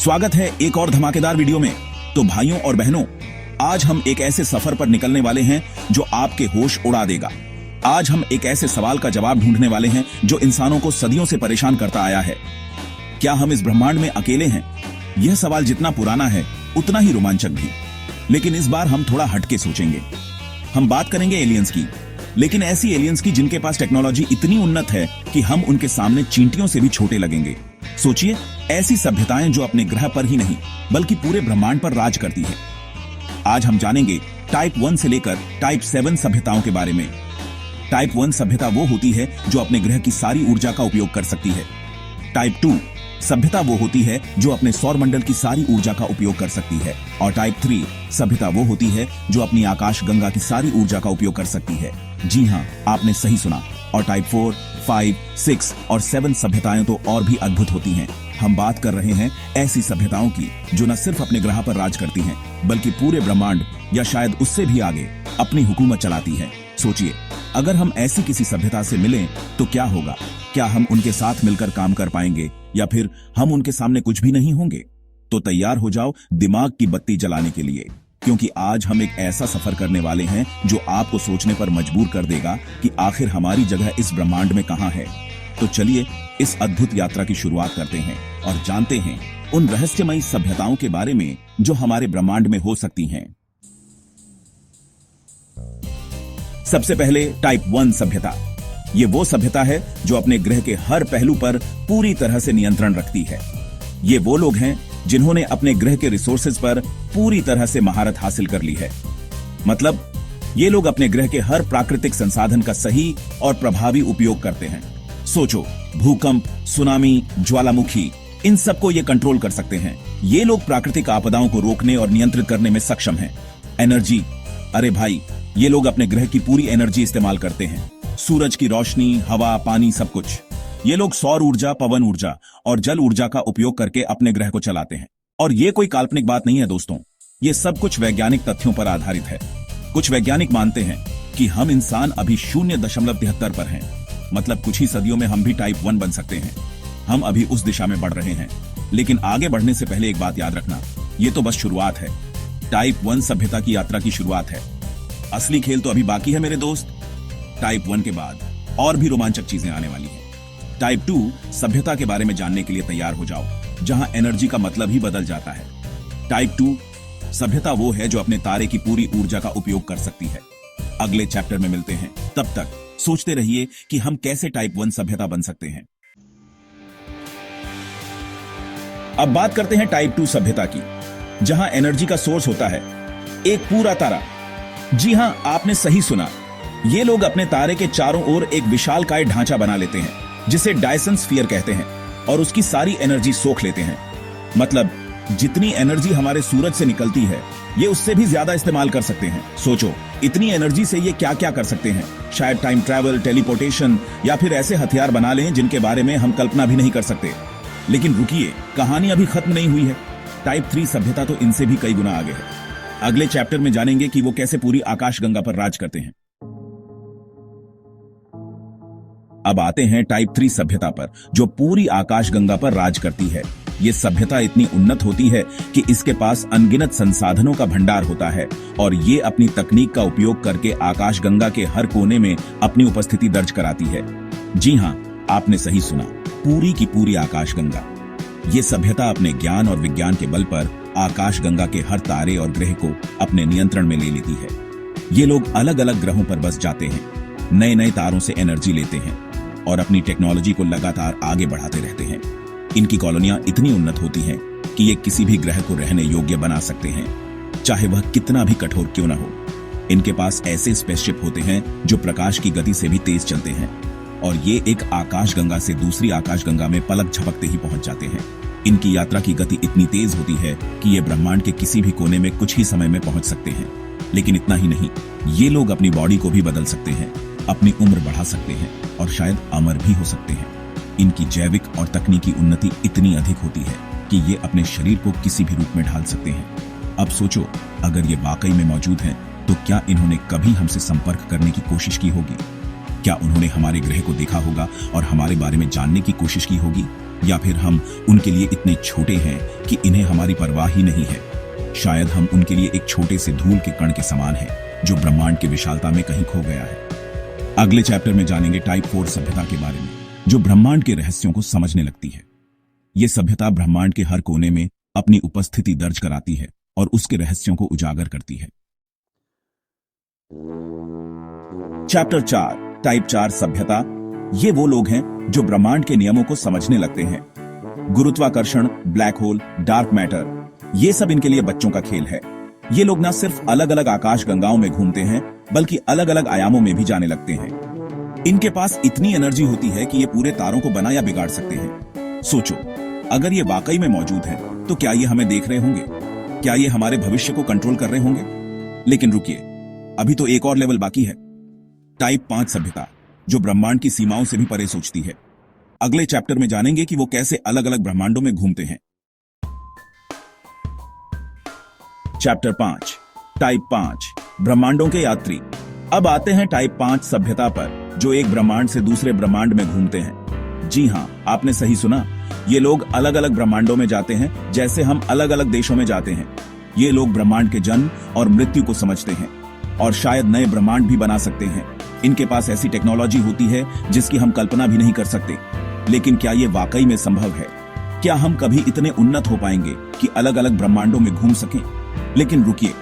स्वागत है एक और धमाकेदार वीडियो में। तो भाइयों और बहनों, आज हम एक ऐसे सफर पर निकलने वाले हैं जो आपके होश उड़ा देगा। आज हम एक ऐसे सवाल का जवाब ढूंढने वाले हैं जो इंसानों को सदियों से परेशान करता आया है। क्या हम इस ब्रह्मांड में अकेले हैं? यह सवाल जितना पुराना है उतना ही रोमांचक भी। लेकिन इस बार हम थोड़ा हटके सोचेंगे। हम बात करेंगे एलियंस की, लेकिन ऐसी एलियंस की जिनके पास टेक्नोलॉजी इतनी उन्नत है कि हम उनके सामने चींटियों से भी छोटे लगेंगे। सोचिए, ऐसी सभ्यताएं जो अपने ग्रह पर ही नहीं बल्कि पूरे ब्रह्मांड पर राज करती है। आज हम जानेंगे टाइप 1 से लेकर टाइप 7 सभ्यताओं के बारे में। टाइप 1 सभ्यता वो होती है जो अपने ग्रह की सारी ऊर्जा का उपयोग कर सकती है। टाइप 2 सभ्यता वो होती है जो अपने सौर मंडल की सारी ऊर्जा का उपयोग कर सकती है। और टाइप 3 सभ्यता वो होती है जो अपनी आकाश गंगा की सारी ऊर्जा का उपयोग कर सकती है। जी हाँ, आपने सही सुना। और टाइप 4, 5, 6 और 7 सभ्यताएं तो और भी अद्भुत होती हैं। हम बात कर रहे हैं ऐसी सभ्यताओं की जो न सिर्फ अपने ग्रह पर राज करती हैं बल्कि पूरे ब्रह्मांड या शायद उससे भी आगे अपनी हुकूमत चलाती हैं। सोचिए, अगर हम ऐसी किसी सभ्यता से मिलें तो क्या होगा? क्या हम उनके साथ मिलकर काम कर पाएंगे या फिर हम उनके सामने कुछ भी नहीं होंगे? तो तैयार हो जाओ दिमाग की बत्ती जलाने के लिए, क्योंकि आज हम एक ऐसा सफर करने वाले हैं जो आपको सोचने पर मजबूर कर देगा कि आखिर हमारी जगह इस ब्रह्मांड में कहां है। तो चलिए इस अद्भुत यात्रा की शुरुआत करते हैं और जानते हैं उन रहस्यमयी सभ्यताओं के बारे में जो हमारे ब्रह्मांड में हो सकती हैं। सबसे पहले टाइप 1 सभ्यता। ये वो सभ्यता है जो अपने ग्रह के हर पहलू पर पूरी तरह से नियंत्रण रखती है। ये वो लोग हैं जिन्होंने अपने ग्रह के रिसोर्सेज पर पूरी तरह से महारत हासिल कर ली है। मतलब, ये लोग अपने ग्रह के हर प्राकृतिक संसाधन का सही और प्रभावी उपयोग करते हैं। सोचो, भूकंप, सुनामी, ज्वालामुखी, इन सबको ये कंट्रोल कर सकते हैं। ये लोग प्राकृतिक आपदाओं को रोकने और नियंत्रित करने में सक्षम हैं। एनर्जी, अरे भाई, ये लोग अपने ग्रह की पूरी एनर्जी इस्तेमाल करते हैं। सूरज की रोशनी, हवा, पानी, सब कुछ। ये लोग सौर ऊर्जा, पवन ऊर्जा और जल ऊर्जा का उपयोग करके अपने ग्रह को चलाते हैं। और ये कोई काल्पनिक बात नहीं है दोस्तों, ये सब कुछ वैज्ञानिक तथ्यों पर आधारित है। कुछ वैज्ञानिक मानते हैं कि हम इंसान अभी 0.73 पर हैं। मतलब कुछ ही सदियों में हम भी टाइप 1 बन सकते हैं। हम अभी उस दिशा में बढ़ रहे हैं। लेकिन आगे बढ़ने से पहले एक बात याद रखना, ये तो बस शुरुआत है। टाइप 1 सभ्यता की यात्रा की शुरुआत है। असली खेल तो अभी बाकी है मेरे दोस्त। टाइप 1 के बाद और भी रोमांचक चीजें आने वाली हैं। टाइप 2 सभ्यता के बारे में जानने के लिए तैयार हो जाओ, जहां एनर्जी का मतलब ही बदल जाता है। टाइप 2 सभ्यता वो है जो अपने तारे की पूरी ऊर्जा का उपयोग कर सकती है। अगले चैप्टर में मिलते हैं। तब तक सोचते रहिए कि हम कैसे टाइप 1 सभ्यता बन सकते हैं। अब बात करते हैं टाइप 2 सभ्यता की, जहां एनर्जी का सोर्स होता है एक पूरा तारा। जी हां, आपने सही सुना। ये लोग अपने तारे के चारों ओर एक विशालकाय ढांचा बना लेते हैं जिसे डायसन स्फीयर कहते हैं और उसकी सारी एनर्जी सोख लेते हैं। मतलब, जितनी एनर्जी हमारे सूरज से निकलती है ये उससे भी ज्यादा इस्तेमाल कर सकते हैं। सोचो, इतनी एनर्जी से ये क्या क्या कर सकते हैं। शायद टाइम ट्रैवल, टेलीपोर्टेशन या फिर ऐसे हथियार बना लें जिनके बारे में हम कल्पना भी नहीं कर सकते। लेकिन रुकिए, कहानी अभी खत्म नहीं हुई है। टाइप 3 सभ्यता तो इनसे भी कई गुना आगे है। अगले चैप्टर में जानेंगे कि वो कैसे पूरी आकाशगंगा पर राज करते हैं। अब आते हैं टाइप 3 सभ्यता पर, जो पूरी आकाशगंगा पर राज करती है। ये सभ्यता इतनी उन्नत होती है कि इसके पास अनगिनत संसाधनों का भंडार होता है और ये अपनी तकनीक का उपयोग करके आकाशगंगा के हर कोने में अपनी उपस्थिति दर्ज कराती है। जी हां, आपने सही सुना, पूरी की पूरी आकाशगंगा। ये सभ्यता अपने ज्ञान और विज्ञान के बल पर आकाशगंगा के हर तारे और ग्रह को अपने नियंत्रण में ले लेती है। ये लोग अलग अलग ग्रहों पर बस जाते हैं, नए नए तारों से एनर्जी लेते हैं और अपनी टेक्नोलॉजी को लगातार आगे बढ़ाते रहते हैं। इनकी कॉलोनियां इतनी उन्नत होती हैं कि ये किसी भी ग्रह को रहने योग्य बना सकते हैं, चाहे वह कितना भी कठोर क्यों न हो। इनके पास ऐसे स्पेसशिप होते हैं जो प्रकाश की गति से भी तेज चलते हैं और ये एक आकाशगंगा से दूसरी आकाशगंगा में पलक झपकते ही पहुंच जाते हैं। इनकी यात्रा की गति इतनी तेज होती है कि ये ब्रह्मांड के किसी भी कोने में कुछ ही समय में पहुंच सकते हैं। लेकिन इतना ही नहीं, ये लोग अपनी बॉडी को भी बदल सकते हैं, अपनी उम्र बढ़ा सकते हैं और शायद अमर भी हो सकते हैं। इनकी जैविक और तकनीकी उन्नति इतनी अधिक होती है कि ये अपने शरीर को किसी भी रूप में ढाल सकते हैं। अब सोचो, अगर ये वाकई में मौजूद हैं, तो क्या इन्होंने कभी हमसे संपर्क करने की कोशिश की होगी? क्या उन्होंने हमारे ग्रह को देखा होगा और हमारे बारे में जानने की कोशिश की होगी, या फिर हम उनके लिए इतने छोटे हैं कि इन्हें हमारी परवाह ही नहीं है। शायद हम उनके लिए एक छोटे से धूल के कण के समान हैं, जो ब्रह्मांड की विशालता में कहीं खो गया है। अगले चैप्टर में जानेंगे टाइप 4 सभ्यता के बारे में, जो ब्रह्मांड के रहस्यों को समझने लगती है। ये सभ्यता ब्रह्मांड के हर कोने में अपनी उपस्थिति दर्ज कराती है और उसके रहस्यों को उजागर करती है। चैप्टर 4 टाइप 4 सभ्यता। ये वो लोग हैं जो ब्रह्मांड के नियमों को समझने लगते हैं। गुरुत्वाकर्षण, ब्लैक होल, डार्क मैटर, ये सब इनके लिए बच्चों का खेल है। ये लोग न सिर्फ अलग अलग आकाश गंगाओं में घूमते हैं, बल्कि अलग अलग आयामों में भी जाने लगते हैं। इनके पास इतनी एनर्जी होती है कि ये पूरे तारों को बना या बिगाड़ सकते हैं। सोचो, अगर ये वाकई में मौजूद है तो क्या ये हमें देख रहे होंगे? क्या ये हमारे भविष्य को कंट्रोल कर रहे होंगे? लेकिन रुकिए, अभी तो एक और लेवल बाकी है। टाइप 5 सभ्यता, जो ब्रह्मांड की सीमाओं से भी परे सोचती है। अगले चैप्टर में जानेंगे कि वो कैसे अलग अलग ब्रह्मांडों में घूमते हैं। चैप्टर 5 टाइप 5 ब्रह्मांडों के यात्री। अब आते हैं टाइप 5 सभ्यता पर, जो एक ब्रह्मांड से दूसरे ब्रह्मांड में घूमते हैं। जी हां, आपने सही सुना। ये लोग अलग अलग ब्रह्मांडों में जाते हैं, जैसे हम अलग अलग देशों में जाते हैं। ये लोग ब्रह्मांड के जन्म और मृत्यु को समझते हैं और शायद नए ब्रह्मांड भी बना सकते हैं। इनके पास ऐसी टेक्नोलॉजी होती है जिसकी हम कल्पना भी नहीं कर सकते। लेकिन क्या ये वाकई में संभव है? क्या हम कभी इतने उन्नत हो पाएंगे कि अलग अलग ब्रह्मांडों में घूम सकें? लेकिन रुकिए,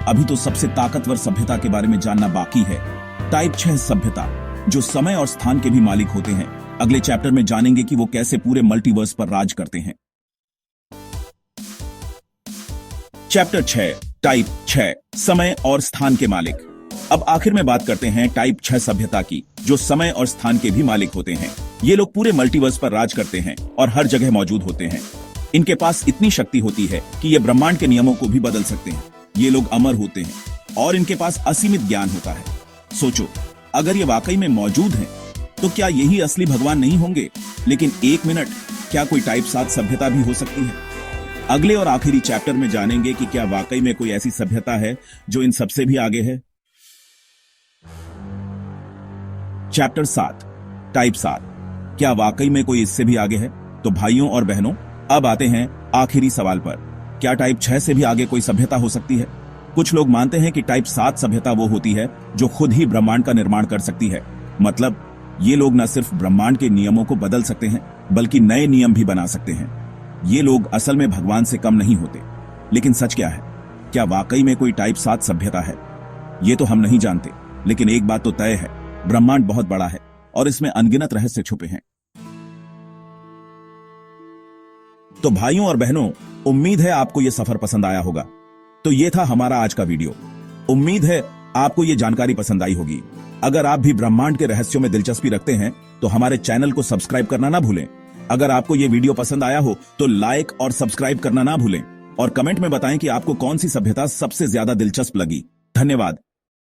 अभी तो सबसे ताकतवर सभ्यता के बारे में जानना बाकी है। टाइप 6 सभ्यता, जो समय और स्थान के भी मालिक होते हैं। अगले चैप्टर में जानेंगे कि वो कैसे पूरे मल्टीवर्स पर राज करते हैं। चैप्टर 6 टाइप 6 समय और स्थान के मालिक। अब आखिर में बात करते हैं टाइप 6 सभ्यता की, जो समय और स्थान के भी मालिक होते हैं। ये लोग पूरे मल्टीवर्स पर राज करते हैं और हर जगह मौजूद होते हैं। इनके पास इतनी शक्ति होती है कि ये ब्रह्मांड के नियमों को भी बदल सकते हैं। ये लोग अमर होते हैं और इनके पास असीमित ज्ञान होता है। सोचो, अगर ये वाकई में मौजूद हैं, तो क्या यही असली भगवान नहीं होंगे? लेकिन एक मिनट, क्या कोई टाइप 7 सभ्यता भी हो सकती है? अगले और आखिरी चैप्टर में जानेंगे कि क्या वाकई में कोई ऐसी सभ्यता है जो इन सबसे भी आगे है। चैप्टर 7 टाइप 7, क्या वाकई में कोई इससे भी आगे है? तो भाइयों और बहनों, अब आते हैं आखिरी सवाल पर। क्या टाइप 6 से भी आगे कोई सभ्यता हो सकती है? कुछ लोग मानते हैं कि टाइप 7 सभ्यता वो होती है जो खुद ही ब्रह्मांड का निर्माण कर सकती है। मतलब ये लोग न सिर्फ ब्रह्मांड के नियमों को बदल सकते हैं, बल्कि नए नियम भी बना सकते हैं। ये लोग असल में भगवान से कम नहीं होते। लेकिन सच क्या है? क्या वाकई में कोई टाइप 7 सभ्यता है? ये तो हम नहीं जानते, लेकिन एक बात तो तय है, ब्रह्मांड बहुत बड़ा है और इसमें अनगिनत रहस्य छुपे हैं। तो भाइयों और बहनों, उम्मीद है आपको यह सफर पसंद आया होगा। तो ये था हमारा आज का वीडियो। उम्मीद है आपको ये जानकारी पसंद आई होगी। अगर आप भी ब्रह्मांड के रहस्यों में दिलचस्पी रखते हैं तो हमारे चैनल को सब्सक्राइब करना ना भूलें। अगर आपको ये वीडियो पसंद आया हो तो लाइक और सब्सक्राइब करना ना भूलें और कमेंट में बताएं कि आपको कौन सी सभ्यता सबसे ज्यादा दिलचस्प लगी। धन्यवाद।